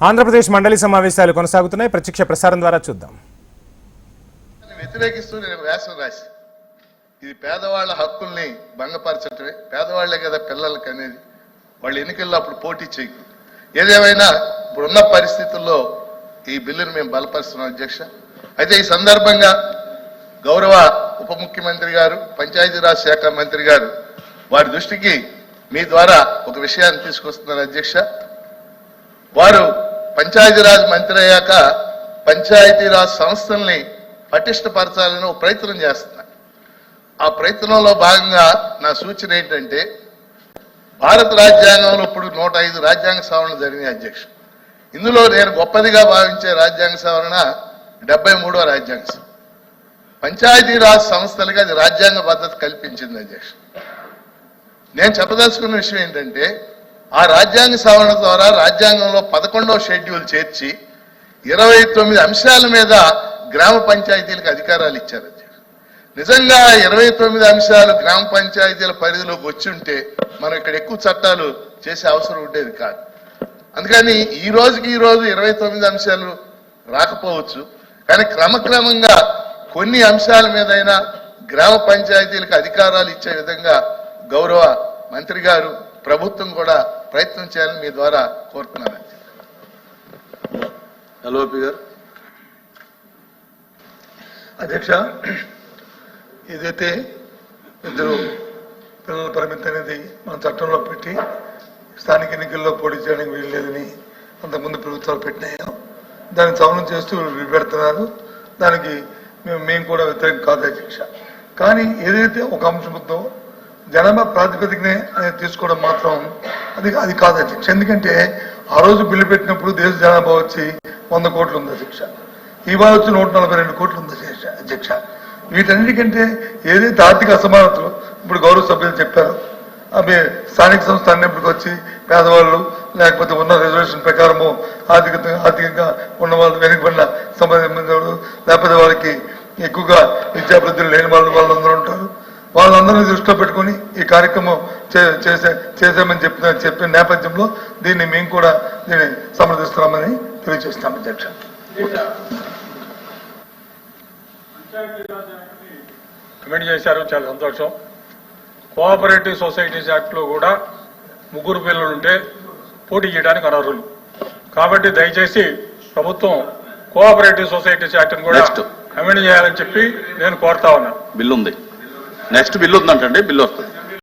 ఆంధ్రప్రదేశ్ మండలి సమావేశాలు కొనసాగుతున్నాయి. ప్రత్యక్ష ప్రసారం ద్వారా చూద్దాం. వ్యతిరేకిస్తూ నేను వ్యాసం రాసి ఇది పేదవాళ్ల హక్కుల్ని భంగపరచటమే, పేదవాళ్లే కదా పిల్లలకి అనేది, వాళ్ళు ఎన్నికల్లో అప్పుడు పోటీ చేయకు. ఏదేమైనా ఇప్పుడున్న పరిస్థితుల్లో ఈ బిల్లును మేము బలపరుస్తున్నాం అధ్యక్ష. అయితే ఈ సందర్భంగా గౌరవ ఉప ముఖ్యమంత్రి గారు, పంచాయతీరాజ్ శాఖ మంత్రి గారు వారి దృష్టికి మీ ద్వారా ఒక విషయాన్ని తీసుకొస్తున్నారు అధ్యక్ష. వారు పంచాయతీరాజ్ మంత్రి అయ్యాక పంచాయతీరాజ్ సంస్థల్ని పటిష్టపరచాలని ఒక ప్రయత్నం చేస్తున్నారు. ఆ ప్రయత్నంలో భాగంగా నా సూచన ఏంటంటే, భారత రాజ్యాంగంలో ఇప్పుడు 105 రాజ్యాంగ సవరణలు జరిగినాయి అధ్యక్ష. ఇందులో నేను గొప్పదిగా భావించే రాజ్యాంగ సవరణ 73వ రాజ్యాంగ సవరణ. పంచాయతీరాజ్ సంస్థలకి అది రాజ్యాంగ భద్రత కల్పించింది అధ్యక్ష. నేను చెప్పదలుచుకున్న విషయం ఏంటంటే, ఆ రాజ్యాంగ సవరణ ద్వారా రాజ్యాంగంలో 11వ షెడ్యూల్ చేర్చి 29 అంశాల మీద గ్రామ పంచాయతీలకు అధికారాలు ఇచ్చారు. నిజంగా 29 అంశాలు గ్రామ పంచాయతీల పరిధిలోకి వచ్చి ఉంటే మనం ఇక్కడ ఎక్కువ చట్టాలు చేసే అవసరం ఉండేది కాదు. అందుకని ఈ రోజుకి 29 అంశాలు రాకపోవచ్చు, కానీ క్రమక్రమంగా కొన్ని అంశాల మీదైనా గ్రామ పంచాయతీలకు అధికారాలు ఇచ్చే విధంగా గౌరవ మంత్రి గారు, ప్రభుత్వం కూడా ప్రయత్నం చేయాలని మీ ద్వారా కోరుతున్నాను. అధ్యక్ష, ఏదైతే ఇద్దరు పిల్లల పరిమితి అనేది మన చట్టంలో పెట్టి స్థానిక ఎన్నికల్లో పోటీ చేయడానికి వీలు లేదని అంతకుముందు ప్రభుత్వాలు పెట్టినాయో దాన్ని సవరణ చేస్తూ పెడుతున్నారు. దానికి మేము కూడా వ్యతిరేకం కాదు అధ్యక్ష. కానీ ఏదైతే ఒక అంశంతో జనాభా ప్రాతిపదికనే అనేది తీసుకోవడం మాత్రం అది కాదు అధ్యక్ష. ఎందుకంటే ఆ రోజు బిల్లు పెట్టినప్పుడు దేశ జనాభా వచ్చి 100 కోట్లు ఉంది అధ్యక్ష. ఇవాళ వచ్చి 142 కోట్లు ఉంది అధ్యక్ష. వీటన్నిటికంటే ఏదైతే ఆర్థిక అసమానతలు ఇప్పుడు గౌరవ సభ్యులు చెప్పారు, అవి స్థానిక సంస్థ అన్నింటికి వచ్చి పేదవాళ్ళు లేకపోతే ఉన్న రిజర్వేషన్ ప్రకారము ఆర్థికంగా ఉన్న వాళ్ళు వెనుకబడిన సంబంధించిన లేకపోతే వాళ్ళకి ఎక్కువగా విద్యాభివృద్ధులు లేని వాళ్ళందరూ ఉంటారు. వాళ్ళందరినీ దృష్టిలో పెట్టుకుని ఈ కార్యక్రమం చేసామని చెప్పిన నేపథ్యంలో దీన్ని మేము కూడా దీన్ని సమర్థిస్తున్నామని తెలియజేస్తాం అధ్యక్ష. కమెంట్ చేశారు, చాలా సంతోషం. కోఆపరేటివ్ సొసైటీస్ యాక్ట్ లో కూడా 3 పిల్లలు ఉంటే పోటీ చేయడానికి అనర్హులు. కాబట్టి దయచేసి ప్రభుత్వం కోఆపరేటివ్ సొసైటీస్ యాక్ట్ కూడా కమెంట్ చేయాలని చెప్పి నేను కోరుతా ఉన్నా. బిల్లు ఉంది, నెక్స్ట్ బిల్లు ఉందంటే బిల్లు వస్తుంది.